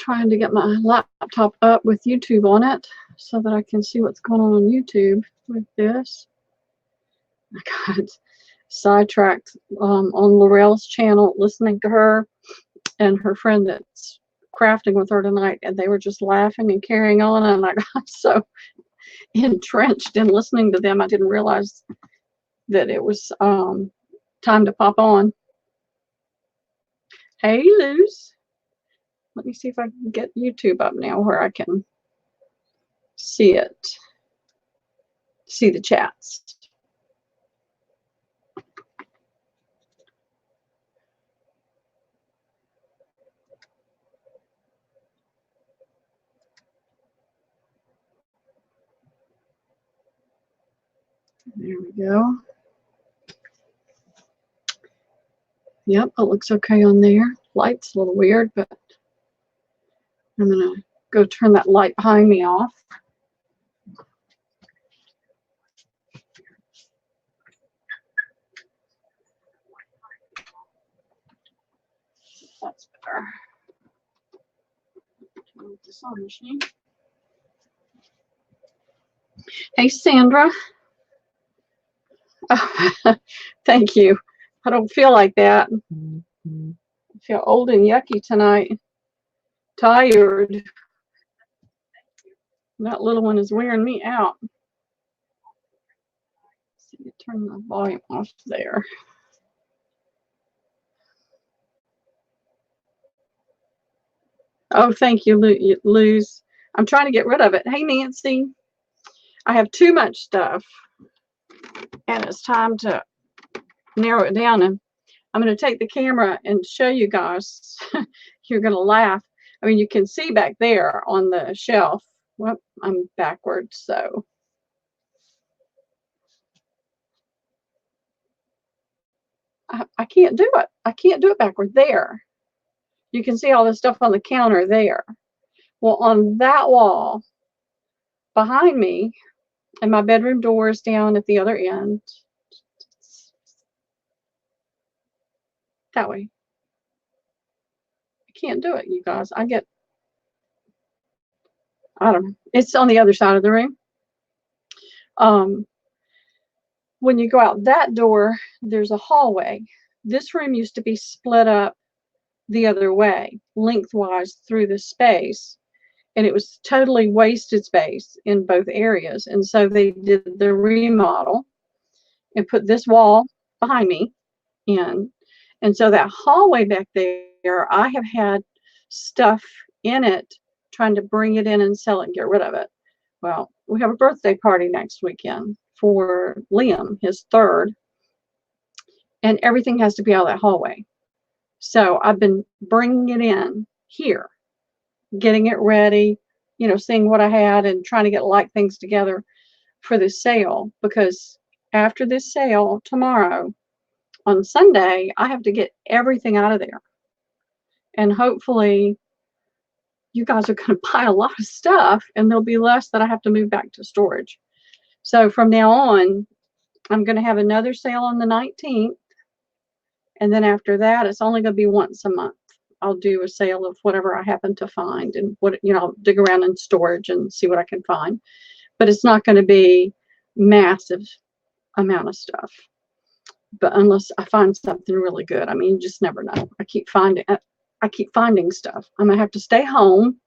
trying to get my laptop up with YouTube on it so that I can see what's going on YouTube with this. I got sidetracked on Laurel's channel listening to her and her friend that's crafting with her tonight, and they were just laughing and carrying on, and I got so entrenched in listening to them I didn't realize that it was time to pop on. Hey, Luz. Let me see if I can get YouTube up now where I can see it, see the chats. There we go. Yep, it looks okay on there. Light's a little weird, but I'm going to go turn that light behind me off. That's better. Turn this on machine. Hey, Sandra. Oh, thank you. I don't feel like that. I feel old and yucky tonight. Tired. That little one is wearing me out. Let's see, turn the volume off there. Oh, thank you, Luz. I'm trying to get rid of it. Hey, Nancy. I have too much stuff, and it's time to narrow it down. And I'm going to take the camera and show you guys. You're going to laugh. I mean, you can see back there on the shelf. Well, I'm backwards, so. I can't do it. I can't do it backward. There. You can see all the stuff on the counter there. Well, on that wall behind me, and my bedroom door is down at the other end. That way. I can't do it, you guys. I don't know. It's on the other side of the room. When you go out that door, there's a hallway. This room used to be split up the other way, lengthwise through the space. And it was totally wasted space in both areas. And so they did the remodel and put this wall behind me in. And so that hallway back there, I have had stuff in it, trying to bring it in and sell it and get rid of it. Well, we have a birthday party next weekend for Liam, his third. And everything has to be out of that hallway. So I've been bringing it in here, getting it ready, you know, seeing what I had and trying to get like things together for this sale, because after this sale tomorrow on Sunday, I have to get everything out of there. And hopefully you guys are going to buy a lot of stuff and there'll be less that I have to move back to storage. So from now on, I'm going to have another sale on the 19th. And then after that, it's only going to be once a month. I'll do a sale of whatever I happen to find, and what, you know, I'll dig around in storage and see what I can find. But it's not going to be massive amount of stuff. But unless I find something really good, I mean, you just never know. I keep finding stuff. I'm gonna have to stay home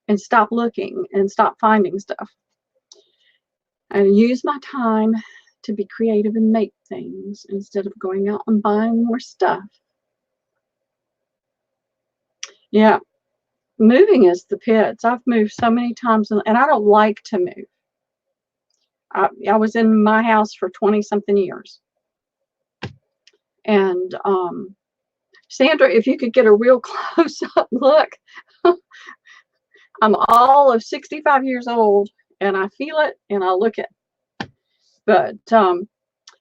and stop looking and stop finding stuff. And use my time to be creative and make things instead of going out and buying more stuff. Yeah, moving is the pits. I've moved so many times, and I don't like to move. I was in my house for 20-something years. And Sandra, if you could get a real close-up look, I'm all of 65 years old, and I feel it, and I look it. But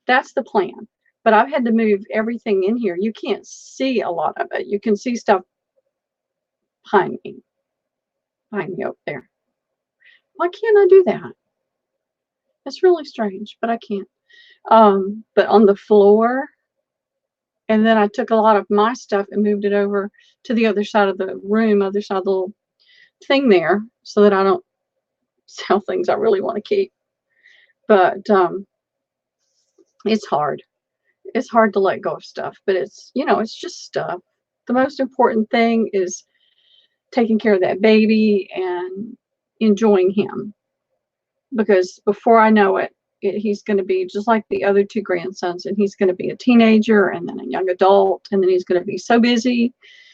that's the plan. But I've had to move everything in here. You can't see a lot of it. You can see stuff behind me up there. Why can't I do that? It's really strange, but I can't. But on the floor And then I took a lot of my stuff and moved it over to the other side of the room, other side of the little thing there, so that I don't sell things I really want to keep. But it's hard. It's hard to let go of stuff, but it's, it's just stuff. The most important thing is taking care of that baby and enjoying him, because before I know it, he's going to be just like the other two grandsons, and he's going to be a teenager and then a young adult, and then he's going to be so busy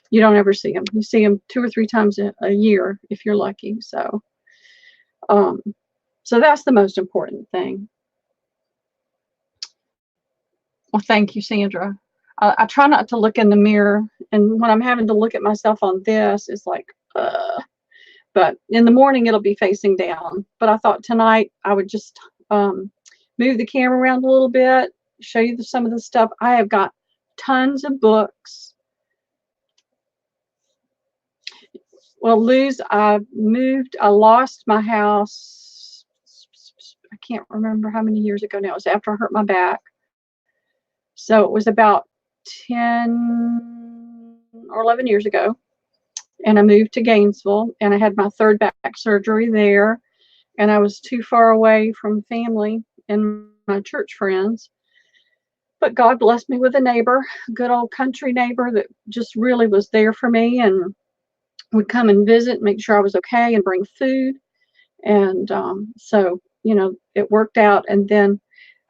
you don't ever see him. You see him 2 or 3 times a year if you're lucky. So so that's the most important thing. Well, thank you, Sandra. I try not to look in the mirror, and when I'm having to look at myself on this, it's like, but in the morning it'll be facing down. But I thought tonight I would just move the camera around a little bit, show you some of the stuff. I have got tons of books. Well, Luz, I lost my house, I can't remember how many years ago now. It was after I hurt my back. So it was about 10 or 11 years ago. And I moved to Gainesville, and I had my 3rd back surgery there. And I was too far away from family and my church friends. But God blessed me with a neighbor, a good old country neighbor that just really was there for me and would come and visit, make sure I was okay, and bring food. And so, it worked out. And then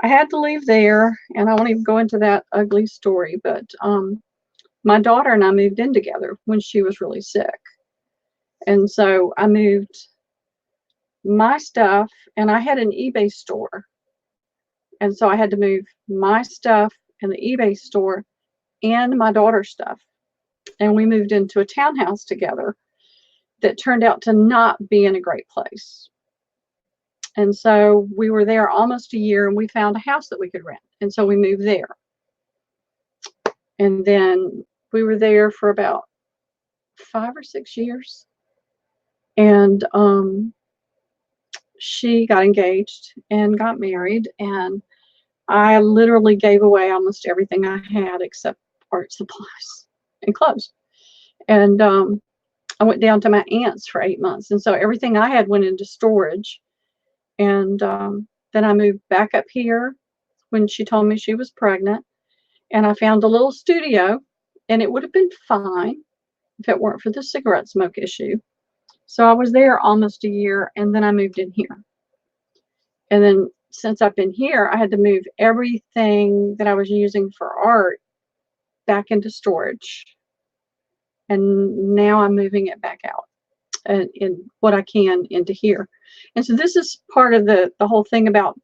I had to leave there, and I won't even go into that ugly story, but my daughter and I moved in together when she was really sick. And so I moved my stuff, and I had an eBay store. And so I had to move my stuff and the eBay store and my daughter's stuff. And we moved into a townhouse together that turned out to not be in a great place. And so we were there almost a year, and we found a house that we could rent. And so we moved there. And then we were there for about 5 or 6 years. And she got engaged and got married. And I literally gave away almost everything I had except art supplies and clothes. And I went down to my aunt's for 8 months. And so everything I had went into storage. And then I moved back up here when she told me she was pregnant. And I found a little studio, and it would have been fine if it weren't for the cigarette smoke issue. So I was there almost a year, and then I moved in here. And then since I've been here, I had to move everything that I was using for art back into storage. And now I'm moving it back out and in what I can into here. And so this is part of the whole thing about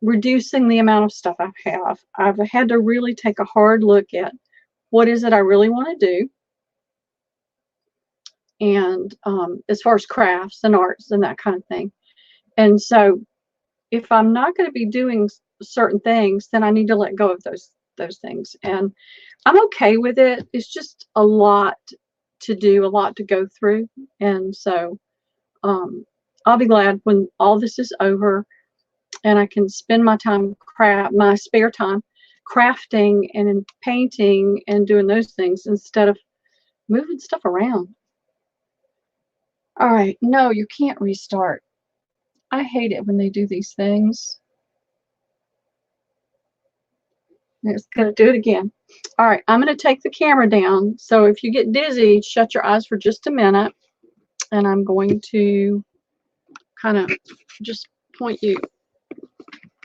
reducing the amount of stuff I have. I've had to really take a hard look at what is it I really want to do. And as far as crafts and arts and that kind of thing. And so if I'm not going to be doing certain things, then I need to let go of those things. And I'm okay with it. It's just a lot to do, a lot to go through. And so I'll be glad when all this is over and I can spend my spare time crafting and in painting and doing those things instead of moving stuff around. All right, no, you can't restart. I hate it when they do these things. It's going to do it again. All right, I'm going to take the camera down. So if you get dizzy, shut your eyes for just a minute. And I'm going to kind of just point you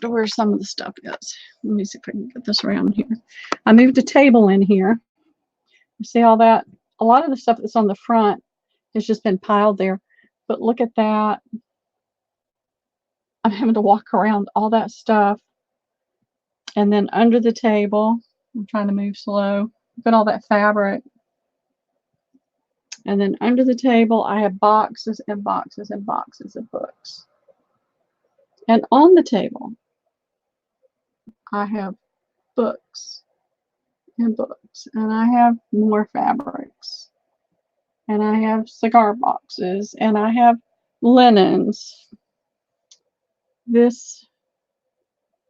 to where some of the stuff is. Let me see if I can get this around here. I moved a table in here. You see all that? A lot of the stuff that's on the front has just been piled there. But look at that. I'm having to walk around all that stuff. And then under the table, I'm trying to move slow. Look at all that fabric. And then under the table, I have boxes and boxes and boxes of books. And on the table, I have books and books. And I have more fabrics. And I have cigar boxes. And I have linens. This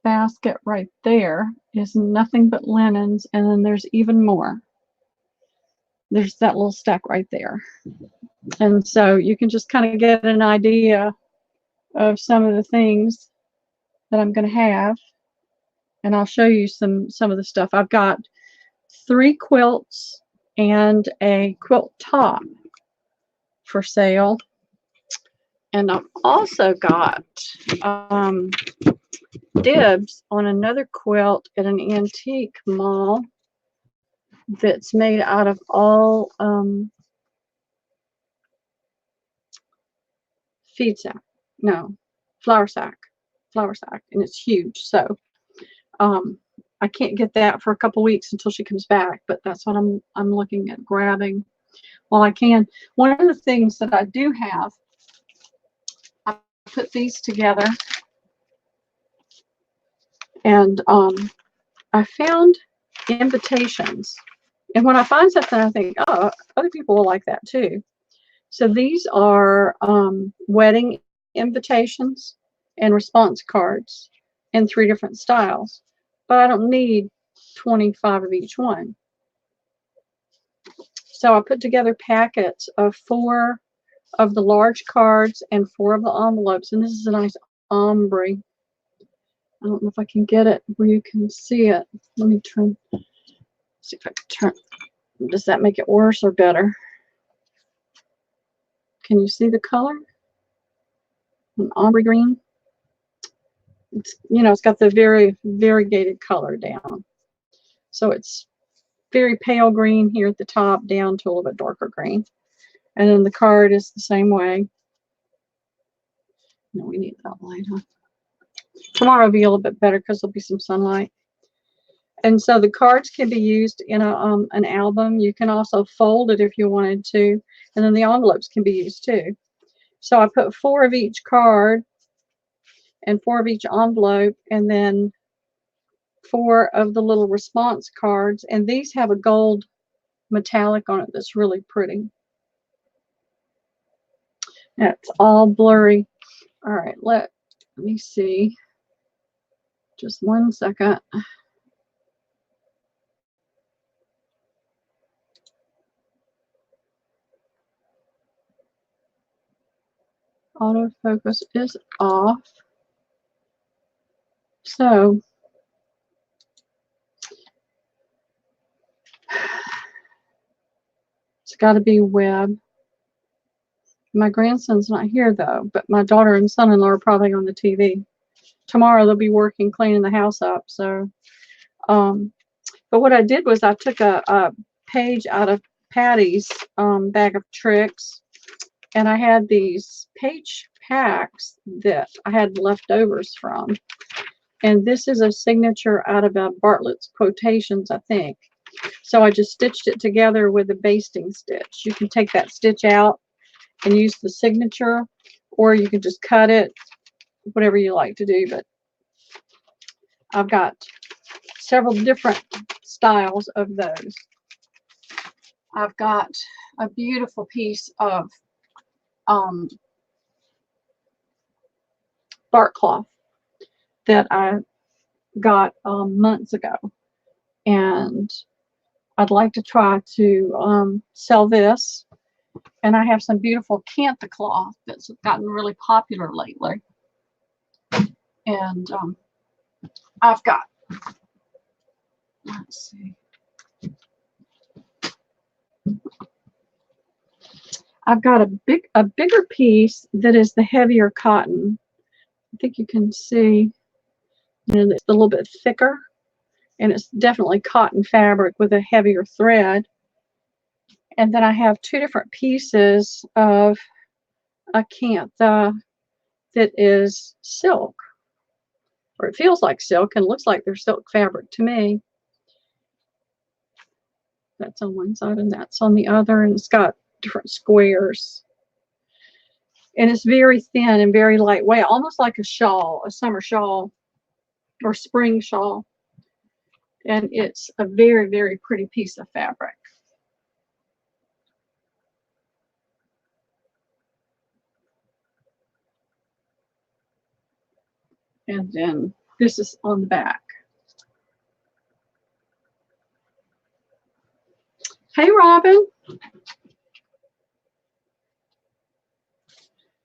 basket right there is nothing but linens, and then there's even more. There's that little stack right there. And so you can just kind of get an idea of some of the things that I'm going to have. And I'll show you some of the stuff. I've got 3 quilts and a quilt top for sale. And I've also got dibs on another quilt at an antique mall that's made out of all feed sack. No, flour sack. Flour sack. And it's huge. So I can't get that for a couple weeks until she comes back, but that's what I'm looking at grabbing while I can. One of the things that I do have, I put these together, and I found invitations. And when I find something, I think, oh, other people will like that too. So these are wedding invitations and response cards in 3 different styles. But I don't need 25 of each one. So I put together packets of 4 of the large cards and 4 of the envelopes. And this is a nice ombre. I don't know if I can get it where you can see it. Let me turn. See if I can turn. Does that make it worse or better? Can you see the color? An ombre green. It's, you know, it's got the very variegated color down. So it's very pale green here at the top down to a little bit darker green. And then the card is the same way. No, we need that light on. Tomorrow will be a little bit better because there'll be some sunlight. And so the cards can be used in an album. You can also fold it if you wanted to. And then the envelopes can be used too. So I put 4 of each card and 4 of each envelope, and then 4 of the little response cards. And these have a gold metallic on it that's really pretty. It's all blurry. All right, let me see. Just 1 second. Autofocus is off. So it's got to be web. My grandson's not here though, but my daughter and son-in-law are probably on the TV. Tomorrow they'll be working cleaning the house up. So, but what I did was I took a page out of Patty's bag of tricks, and I had these page packs that I had leftovers from. And this is a signature out of Bartlett's Quotations, I think. So I just stitched it together with a basting stitch. You can take that stitch out and use the signature, or you can just cut it, whatever you like to do. But I've got several different styles of those. I've got a beautiful piece of bark cloth that I got months ago, and I'd like to try to sell this. And I have some beautiful Cantha cloth that's gotten really popular lately. And I've got, let's see, I've got a bigger piece that is the heavier cotton. I think you can see, you know, it's a little bit thicker, and it's definitely cotton fabric with a heavier thread. And then I have 2 different pieces of a Cantha that is silk, or it feels like silk and looks like they're silk fabric to me. That's on one side and that's on the other, and it's got different squares. And it's very thin and very lightweight, almost like a shawl, a summer shawl or spring shawl. And it's a very, very pretty piece of fabric. And then This is on the back. Hey, Robin.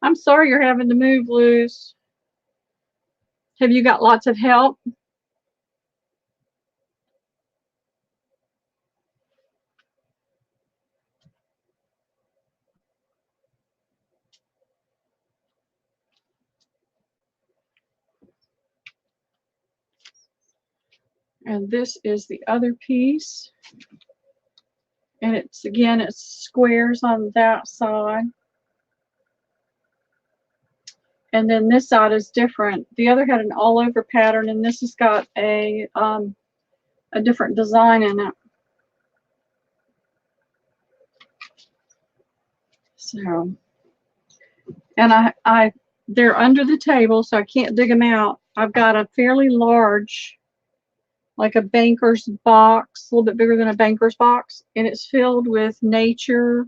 I'm sorry you're having to move, Luz. Have you got lots of help? And this is the other piece. And it's, again, it's squares on that side. And then this side is different. The other had an all over pattern, and this has got a different design in it. So, and they're under the table, so I can't dig them out. I've got a fairly large, like a banker's box, a little bit bigger than a banker's box, and it's filled with nature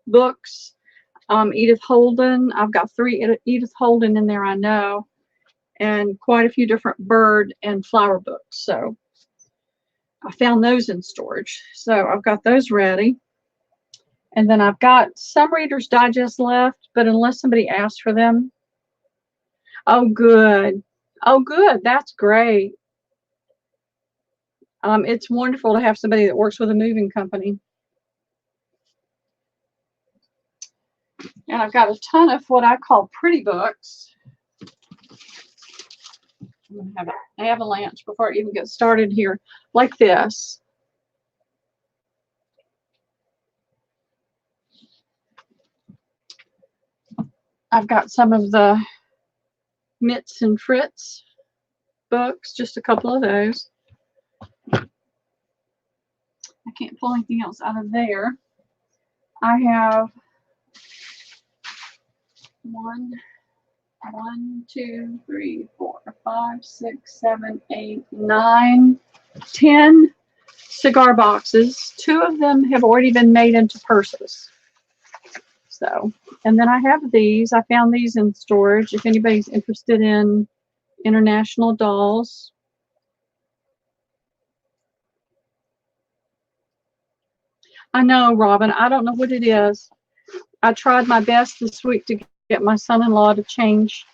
books. Edith Holden. I've got 3 Edith Holden in there, I know, and quite a few different bird and flower books. So I found those in storage. So I've got those ready. And then I've got some Reader's Digest left, but unless somebody asks for them. Oh, good. Oh, good. That's great. It's wonderful to have somebody that works with a moving company. And I've got a ton of what I call pretty books. I'm going to have an avalanche before I even get started here, like this. I've got some of the Mitz and Fritz books, just a couple of those. I can't pull anything else out of there. I have 1, 2, 3, 4, 5, 6, 7, 8, 9, 10 cigar boxes. 2 of them have already been made into purses. So, and then I have these. I found these in storage if anybody's interested in international dolls. I know, Robin. I don't know what it is. I tried my best this week to get my son-in-law to change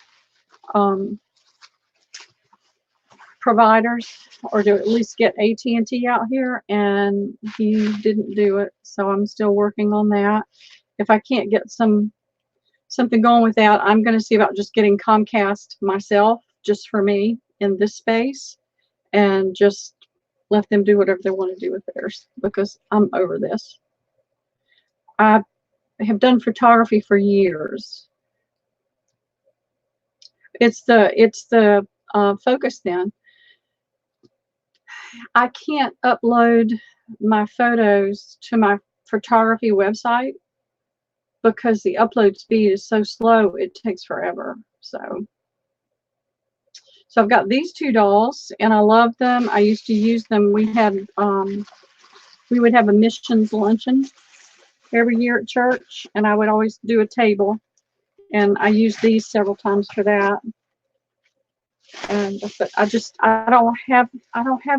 providers, or to at least get AT&T out here, and he didn't do it. So I'm still working on that. If I can't get something going with that, I'm going to see about just getting Comcast myself, just for me in this space, and just let them do whatever they want to do with theirs, because I'm over this. I have done photography for years. It's the focus then. I can't upload my photos to my photography website because the upload speed is so slow, it takes forever. So I've got these 2 dolls, and I love them. I used to use them. We would have a missions luncheon every year at church, and I would always do a table, and I used these several times for that. And but I don't have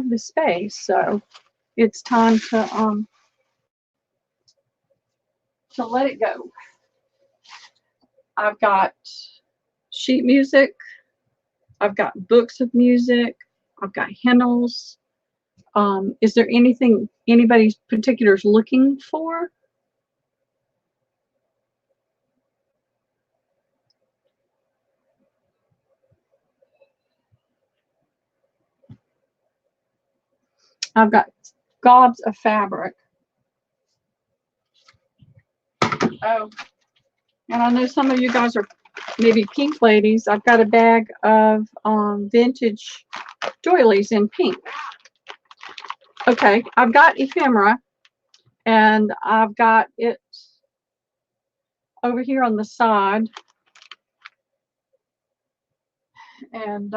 the space, so it's time to let it go. I've got sheet music. I've got books of music. I've got hymnals. Is there anything anybody's particular is looking for? I've got gobs of fabric. Oh, and I know some of you guys are maybe pink ladies. I've got a bag of vintage doilies in pink. Okay, I've got ephemera, and I've got it over here on the side. And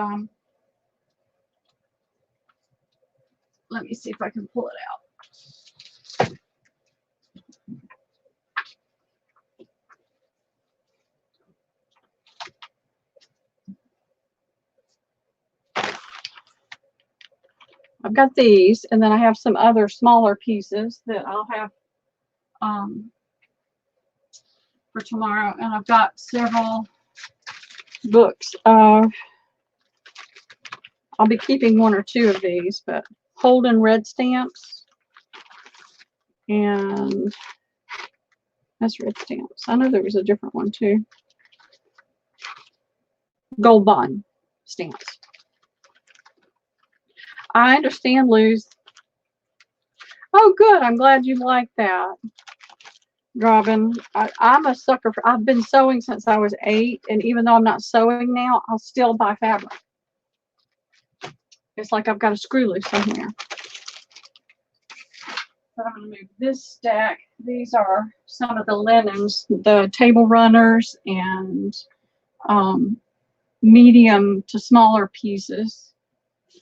let me see if I can pull it out. I've got these, and then I have some other smaller pieces that I'll have for tomorrow. And I've got several books. I'll be keeping one or two of these, but Holden red stamps, and that's red stamps. I know there was a different one too. Gold bond stamps. I understand, Luz. Oh, good. I'm glad you like that, Robin. I'm a sucker for. I've been sewing since I was 8, and even though I'm not sewing now, I'll still buy fabric. It's like I've got a screw loose somewhere. But I'm going to move this stack. These are some of the linens, the table runners, and medium to smaller pieces.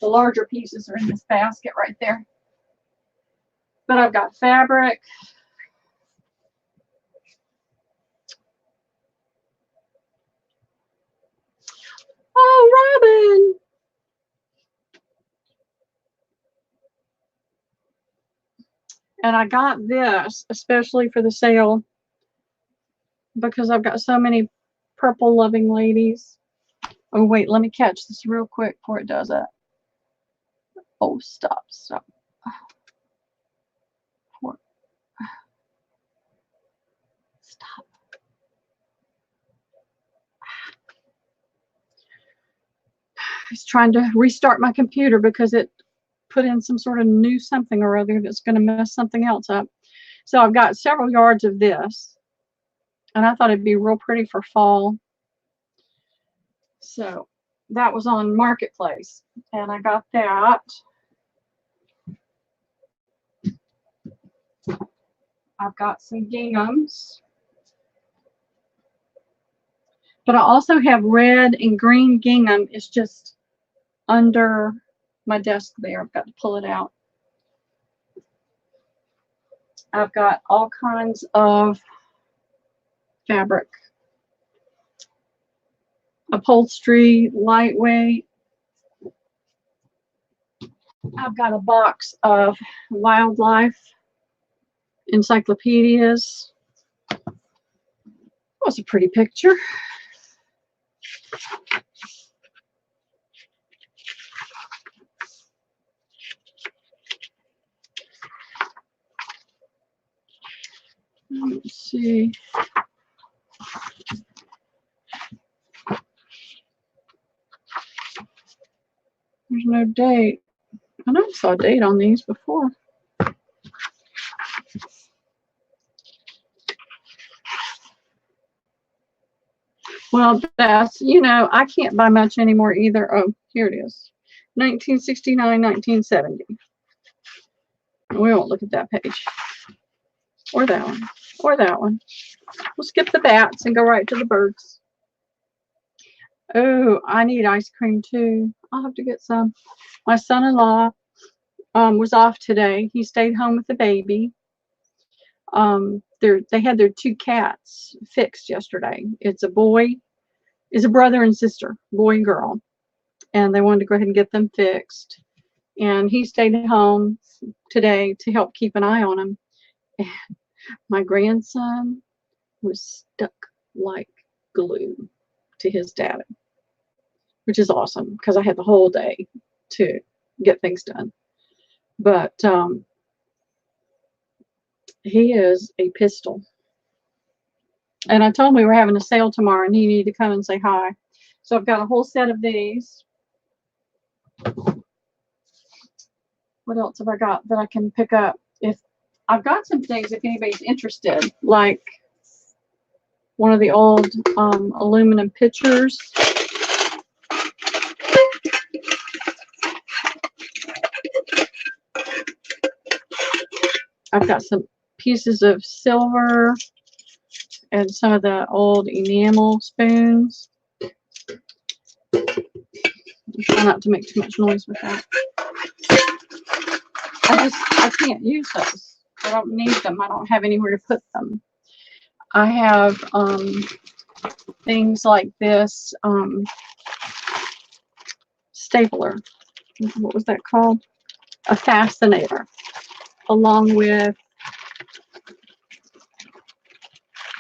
The larger pieces are in this basket right there. But I've got fabric. Oh, Robin! And I got this especially for the sale because I've got so many purple loving ladies. Oh, wait, let me catch this real quick before it does it. Oh, stop. Stop. I was trying to restart my computer because it put in some sort of new something or other that's going to mess something else up. So I've got several yards of this, and I thought it'd be real pretty for fall. So that was on Marketplace, and I got that. I've got some ginghams, but I also have red and green gingham. It's just under my desk there. I've got to pull it out. I've got all kinds of fabric, upholstery, lightweight. I've got a box of wildlife encyclopedias. That was a pretty picture. Let's see. There's no date. I know I saw a date on these before. Well, that's, you know, I can't buy much anymore either. Oh, here it is. 1969, 1970. We won't look at that page. Or that one. Or that one. We'll skip the bats and go right to the birds. Oh, I need ice cream too. I'll have to get some. My son-in-law was off today. He stayed home with the baby. They had their 2 cats fixed yesterday. It's a brother and sister, boy and girl. And they wanted to go ahead and get them fixed. And he stayed at home today to help keep an eye on them. And my grandson was stuck like glue to his daddy, which is awesome because I had the whole day to get things done. But he is a pistol. And I told him we were having a sale tomorrow and he needed to come and say hi. So I've got a whole set of these. What else have I got that I can pick up? If I've got some things, if anybody's interested, like one of the old aluminum pitchers. I've got some pieces of silver and some of the old enamel spoons. Try not to make too much noise with that. I can't use those. I don't need them. I don't have anywhere to put them. I have things like this stapler. What was that called? a fascinator, along with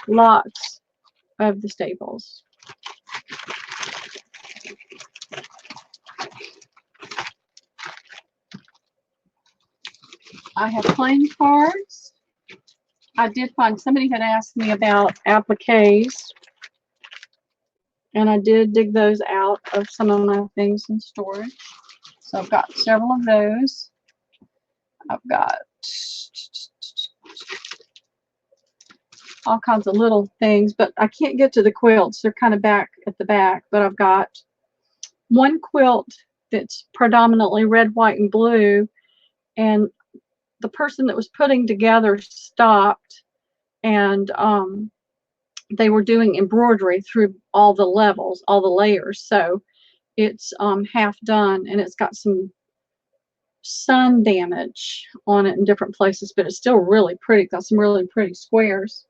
lots of the staples. I have playing cards. I did find somebody had asked me about appliques, and I did dig those out of some of my things in storage. So I've got several of those. I've got all kinds of little things, but I can't get to the quilts. They're kind of back at the back, but I've got one quilt that's predominantly red, white, and blue, and the person that was putting together stopped, and they were doing embroidery through all the levels, all the layers. So it's half done, and it's got some sun damage on it in different places, but it's still really pretty. Got some really pretty squares.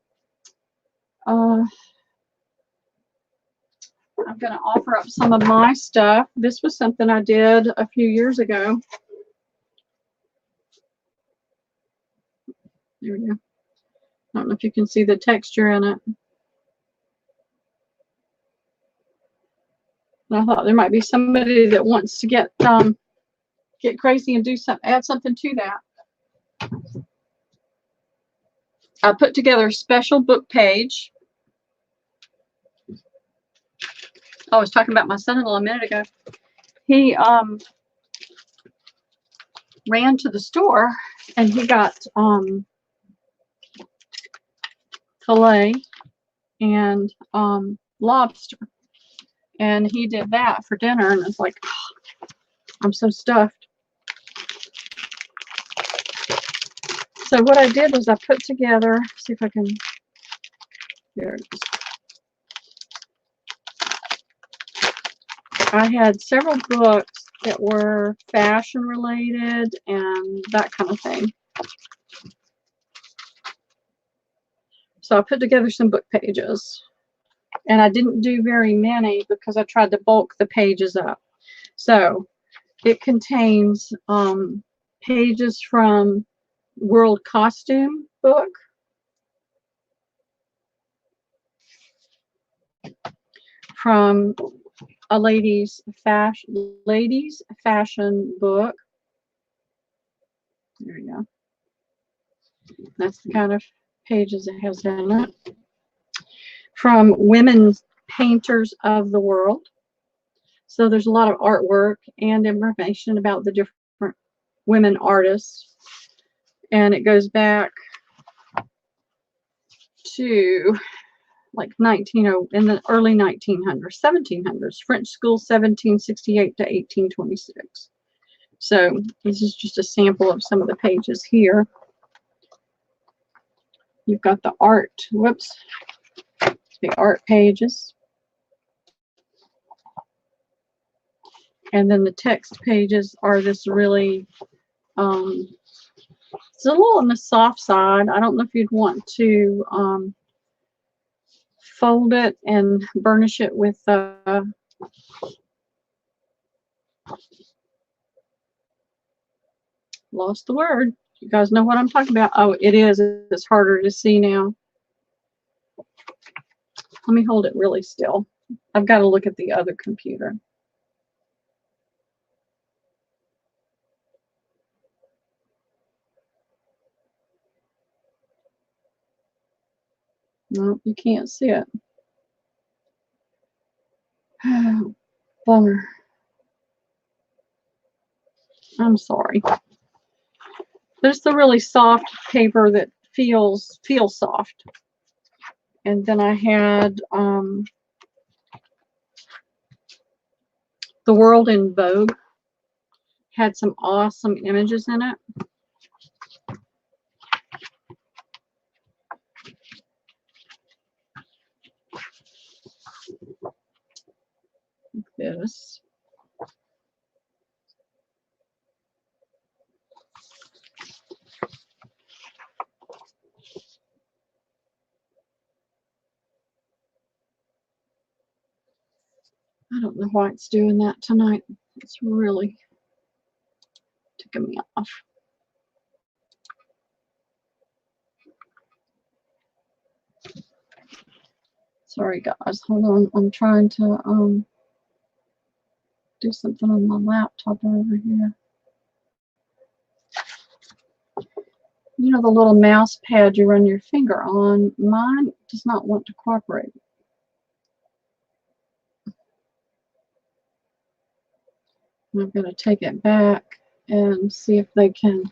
I'm going to offer up some of my stuff. This was something I did a few years ago. There we go. I don't know if you can see the texture in it. And I thought there might be somebody that wants to get crazy and do some, add something to that. I put together a special book page. I was talking about my son-in-law a minute ago. He ran to the store and he got filet and lobster, and he did that for dinner, and it's like, oh, I'm so stuffed. So what I did was I put together, see if I can, there it is. I had several books that were fashion related and that kind of thing. So I put together some book pages, and I didn't do very many because I tried to bulk the pages up. So it contains pages from World Costume book, from a ladies fashion book. There you go. That's the kind of pages it has in it. From Women Painters of the World. So there's a lot of artwork and information about the different women artists. And it goes back to like in the early 1900s, 1700s, French school 1768 to 1826. So this is just a sample of some of the pages here. You've got the art, the art pages. And then the text pages are this really, it's a little on the soft side. I don't know if you'd want to fold it and burnish it with lost the word. You guys know what I'm talking about? Oh, it is. It's harder to see now. Let me hold it really still. I've got to look at the other computer. No, you can't see it. Oh, bummer. I'm sorry. There's the really soft paper that feels soft. And then I had The World in Vogue. Had some awesome images in it. This. I don't know why it's doing that tonight. It's really ticking me off. Sorry guys, hold on. I'm trying to do something on my laptop over here. You know the little mouse pad you run your finger on? Mine does not want to cooperate. I'm going to take it back and see if they can.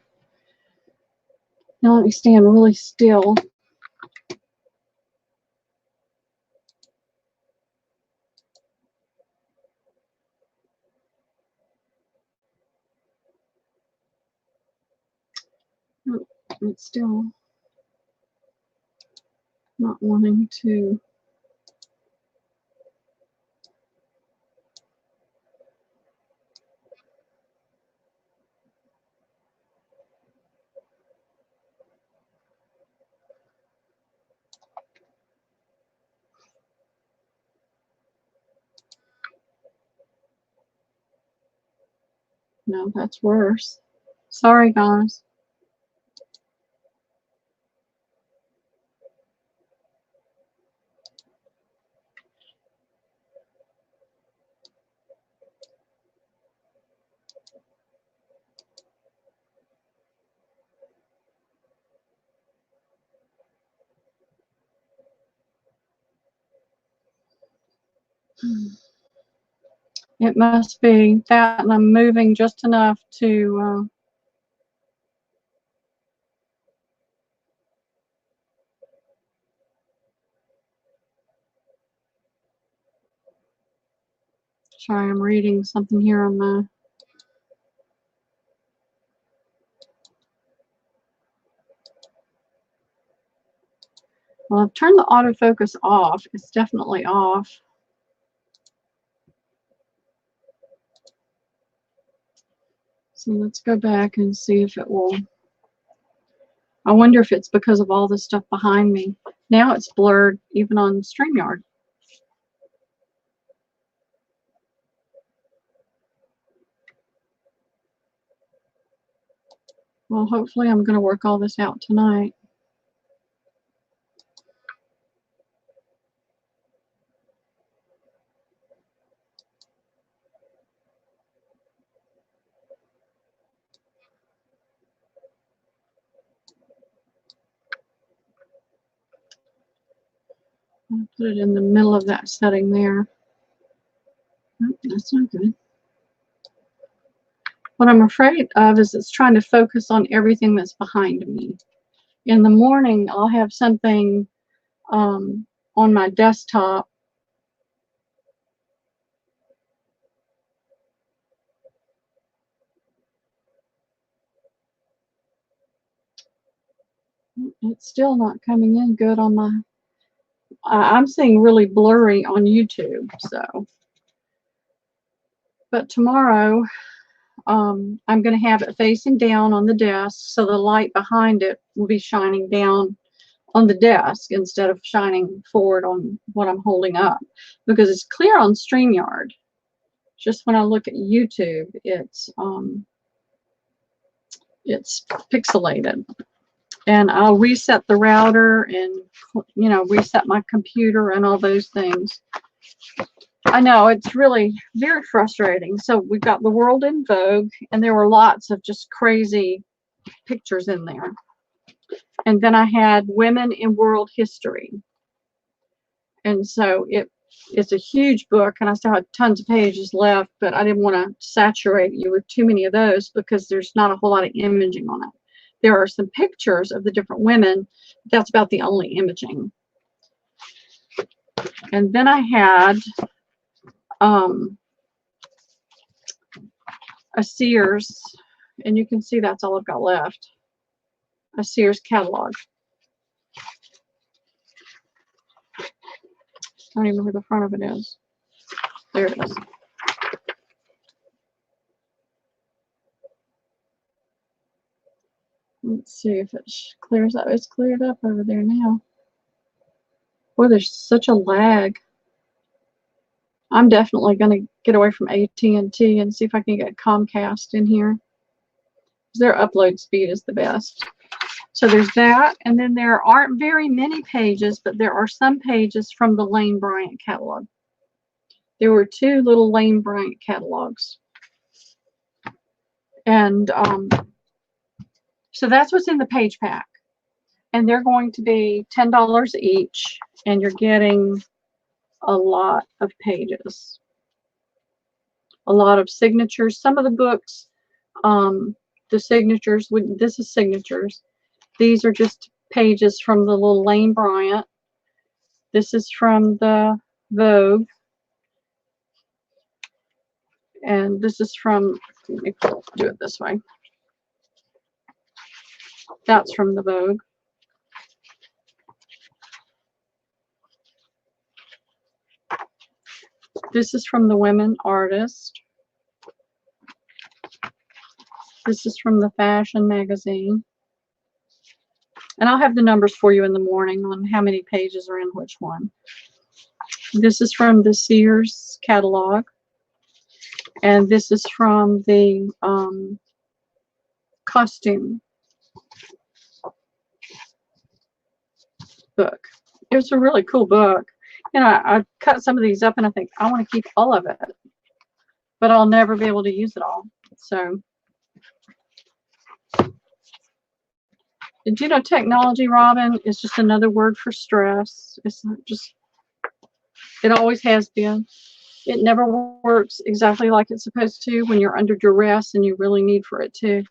Now let me stand really still. Oh, it's still not wanting to. No, that's worse. Sorry, guys. It must be that, and I'm moving just enough to sorry, I'm reading something here on the. Well, I've turned the autofocus off. It's definitely off. So let's go back and see if it will. I wonder if it's because of all this stuff behind me. Now it's blurred even on StreamYard. Well, hopefully I'm going to work all this out tonight. I'll put it in the middle of that setting there. Oh, that's not good. What I'm afraid of is it's trying to focus on everything that's behind me. In the morning, I'll have something on my desktop. It's still not coming in good on my. I'm seeing really blurry on YouTube. So, but tomorrow, I'm going to have it facing down on the desk, so the light behind it will be shining down on the desk instead of shining forward on what I'm holding up, because it's clear on StreamYard. Just when I look at YouTube, it's pixelated. And I'll reset the router and, you know, reset my computer and all those things. I know, it's really very frustrating. So we've got the world in vogue, and there were lots of just crazy pictures in there. And then I had women in world history. And so it's a huge book, and I still had tons of pages left, but I didn't want to saturate you with too many of those because there's not a whole lot of imaging on it. There are some pictures of the different women. That's about the only imaging. And then I had a Sears, and you can see that's all I've got left. A Sears catalog. I don't even know where the front of it is. There it is. Let's see if it clears up. It's cleared up over there now. Boy, there's such a lag. I'm definitely going to get away from AT&T and see if I can get Comcast in here. their upload speed is the best. So there's that, and then there aren't very many pages, but there are some pages from the Lane Bryant catalog. There were 2 little Lane Bryant catalogs. And so that's what's in the page pack. And they're going to be $10 each, and you're getting a lot of pages. A lot of signatures. Some of the books, the signatures, this is signatures. These are just pages from the little Lane Bryant. This is from the Vogue. And this is from, let me do it this way. That's from the Vogue. This is from the Women Artist. This is from the Fashion Magazine. And I'll have the numbers for you in the morning on how many pages are in which one. This is from the Sears catalog. And this is from the costume book. It was a really cool book. You know, I cut some of these up and I think I want to keep all of it, but I'll never be able to use it all. So, did you know technology, Robin, is just another word for stress? It's not just, it always has been. It never works exactly like it's supposed to when you're under duress and you really need for it to.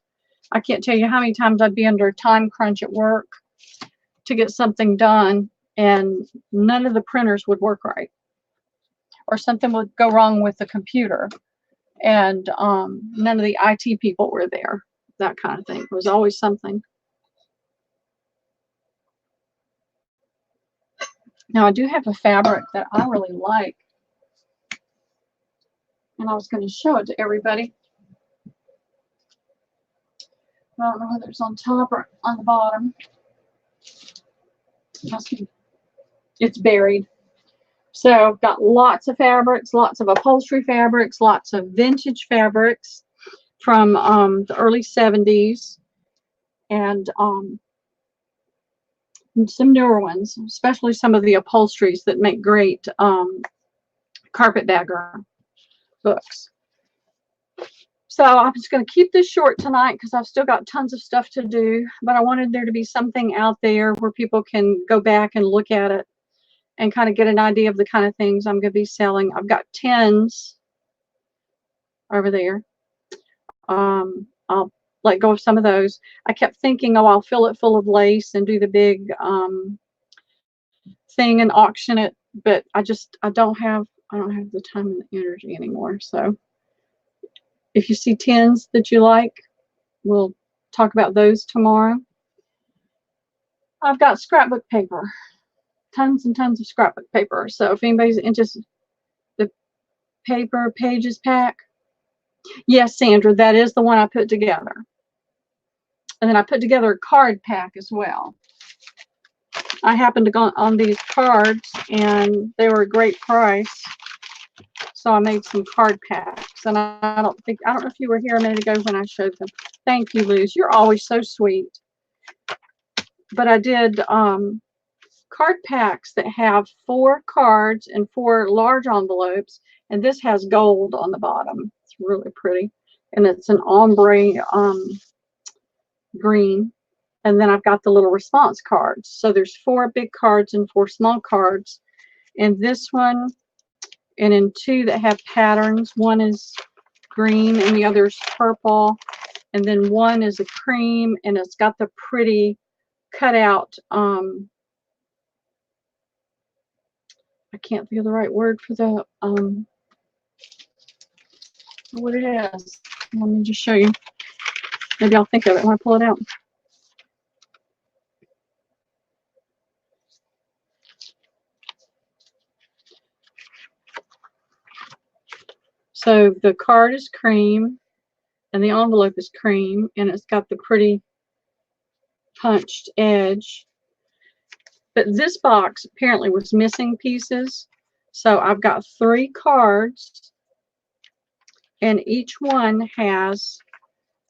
I can't tell you how many times I'd be under a time crunch at work to get something done, and none of the printers would work right, or something would go wrong with the computer, and none of the IT people were there. That kind of thing. It was always something. Now I do have a fabric that I really like, and I was going to show it to everybody. I don't know whether it's on top or on the bottom. It's buried. So got lots of fabrics, lots of upholstery fabrics, lots of vintage fabrics from the early 70s, and some newer ones, especially some of the upholsteries that make great carpetbagger books. So I'm just going to keep this short tonight because I've still got tons of stuff to do, but I wanted there to be something out there where people can go back and look at it and kind of get an idea of the kind of things I'm going to be selling. I've got tins over there. I'll let go of some of those. I kept thinking, oh, I'll fill it full of lace and do the big thing and auction it, but I don't have the time and the energy anymore. So if you see tins that you like, we'll talk about those tomorrow. I've got scrapbook paper, tons and tons of scrapbook paper. So if anybody's interested, the paper pages pack. Yes, Sandra, that is the one I put together. And then I put together a card pack as well. I happened to go on these cards and they were a great price. So I made some card packs, and I don't know if you were here a minute ago when I showed them. Thank you, Luz. You're always so sweet. But I did card packs that have 4 cards and 4 large envelopes, and this has gold on the bottom. It's really pretty, and it's an ombre green. And then I've got the little response cards. So there's 4 big cards and 4 small cards. And this one, and in 2 that have patterns. One is green and the other is purple. And then one is a cream, and it's got the pretty cutout. I can't think of the right word for the what it is. Let me just show you. Maybe I'll think of it when I pull it out. So the card is cream and the envelope is cream, and it's got the pretty punched edge. But this box apparently was missing pieces. So I've got 3 cards, and each one has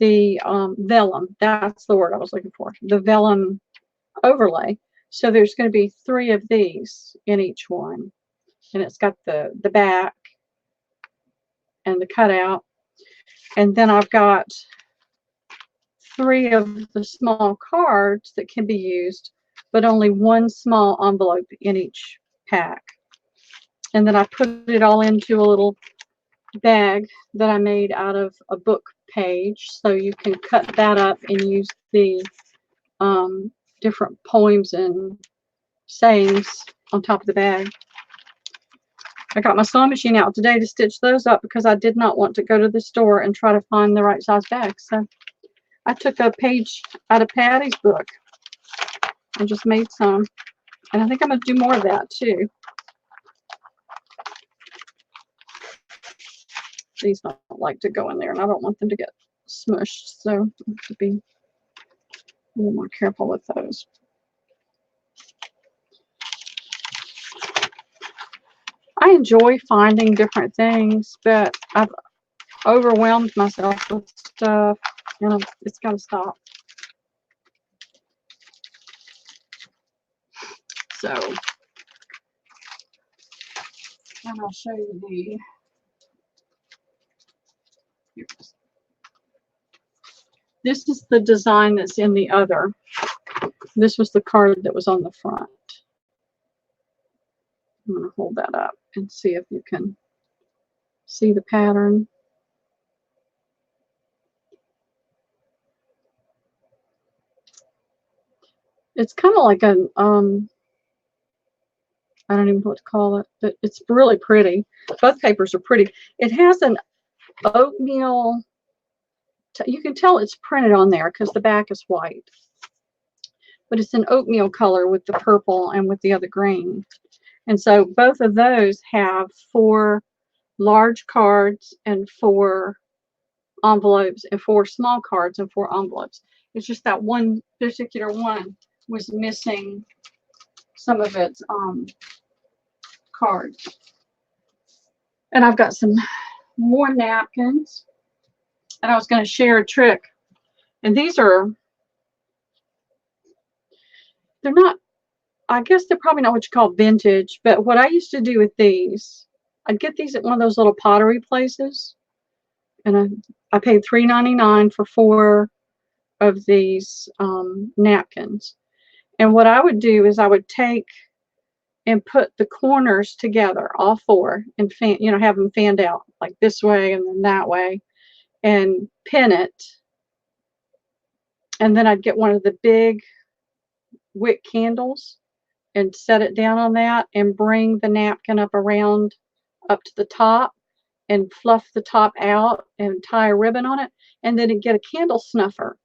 the vellum. That's the word I was looking for. The vellum overlay. So there's going to be 3 of these in each one. And it's got the back and the cutout. And then I've got 3 of the small cards that can be used, but only 1 small envelope in each pack. And then I put it all into a little bag that I made out of a book page. So you can cut that up and use the different poems and sayings on top of the bag. I got my sewing machine out today to stitch those up because I did not want to go to the store and try to find the right size bag. So I took a page out of Patty's book and just made some. And I think I'm going to do more of that too. These don't like to go in there, and I don't want them to get smushed. So I have to be a little more careful with those. I enjoy finding different things, but I've overwhelmed myself with stuff, and it's got to stop. So, and I'll show you the. This is the design that's in the other. This was the card that was on the front. I'm going to hold that up and see if you can see the pattern. It's kind of like a, I don't even know what to call it, but it's really pretty. Both papers are pretty. It has an oatmeal, you can tell it's printed on there because the back is white. But it's an oatmeal color with the purple and with the other green. And so both of those have 4 large cards and 4 envelopes, and 4 small cards and 4 envelopes. It's just that one particular one was missing some of its cards. And I've got some more napkins, and I was going to share a trick. And these are, they're not, I guess they're probably not what you call vintage, but what I used to do with these, I'd get these at one of those little pottery places, and I paid $3.99 for 4 of these napkins. And what I would do is I would take and put the corners together, all 4, and fan, you know, have them fanned out like this way and then that way, and pin it. And then I'd get one of the big wick candles and set it down on that and bring the napkin up around up to the top and fluff the top out and tie a ribbon on it, and then get a candle snuffer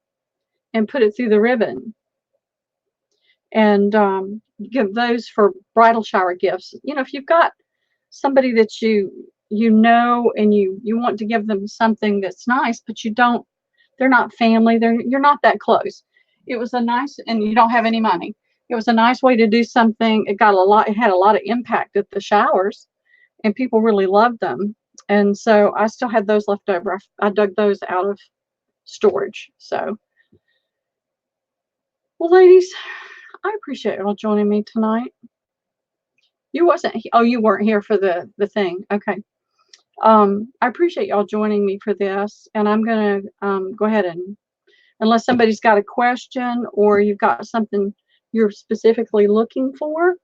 and put it through the ribbon, and give those for bridal shower gifts. You know, if you've got somebody that you know and you want to give them something that's nice, but you don't, they're not family, you're not that close. It was a nice, and you don't have any money. It was a nice way to do something. It had a lot of impact at the showers, and people really loved them. And so I still had those left over. I dug those out of storage. So, well, ladies, I appreciate y'all joining me tonight. You weren't here for the thing. Okay. I appreciate y'all joining me for this, and I'm gonna go ahead and, unless somebody's got a question or you've got something you're specifically looking for,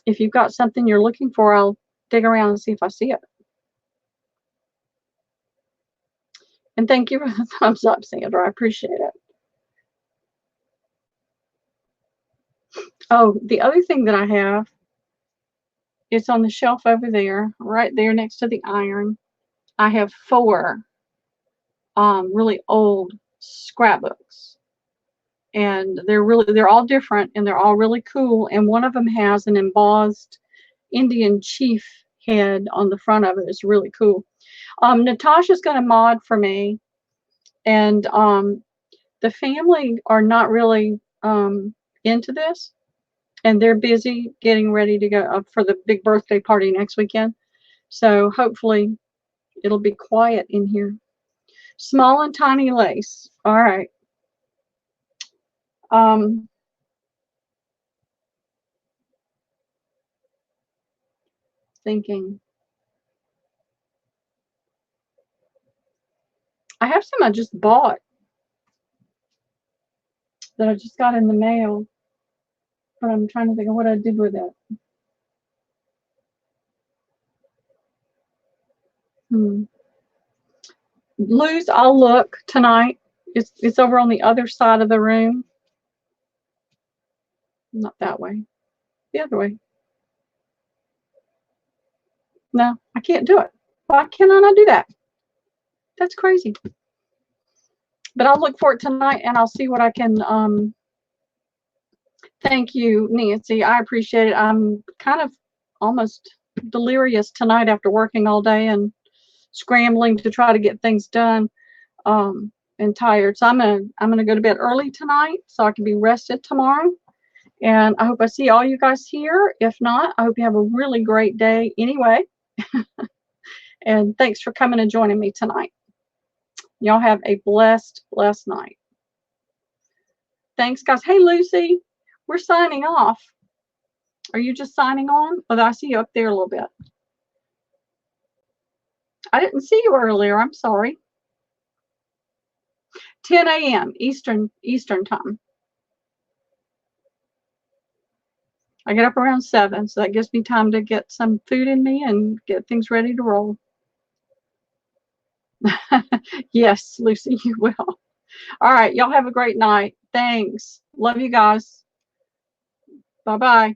if you've got something you're looking for, I'll dig around and see if I see it. And thank you for the thumbs up, Sandra. I appreciate it. Oh, the other thing that I have, it's on the shelf over there, right there next to the iron. I have 4 really old scrapbooks, and they're all different, and they're all really cool. And one of them has an embossed Indian chief head on the front of it. It's really cool. Natasha's going to mod for me, and the family are not really into this, and they're busy getting ready to go up for the big birthday party next weekend. So hopefully it'll be quiet in here. Small and tiny lace. All right. Thinking. I have some I just bought that I just got in the mail, but I'm trying to think of what I did with it. Luz, I'll look tonight. It's over on the other side of the room. Not that way. The other way. No, I can't do it. Why can I not do that? That's crazy. But I'll look for it tonight and I'll see what I can. Thank you, Nancy. I appreciate it. I'm kind of almost delirious tonight after working all day and scrambling to try to get things done, and tired. So I'm gonna go to bed early tonight so I can be rested tomorrow. And I hope I see all you guys here. If not, I hope you have a really great day anyway. And thanks for coming and joining me tonight. Y'all have a blessed night. Thanks, guys. Hey, Lucy, we're signing off. Are you just signing on? Oh, I see you up there a little bit. I didn't see you earlier. I'm sorry. 10 a.m. Eastern time. I get up around 7, so that gives me time to get some food in me and get things ready to roll. Yes, Lucy, you will. All right, y'all have a great night. Thanks. Love you guys. Bye-bye.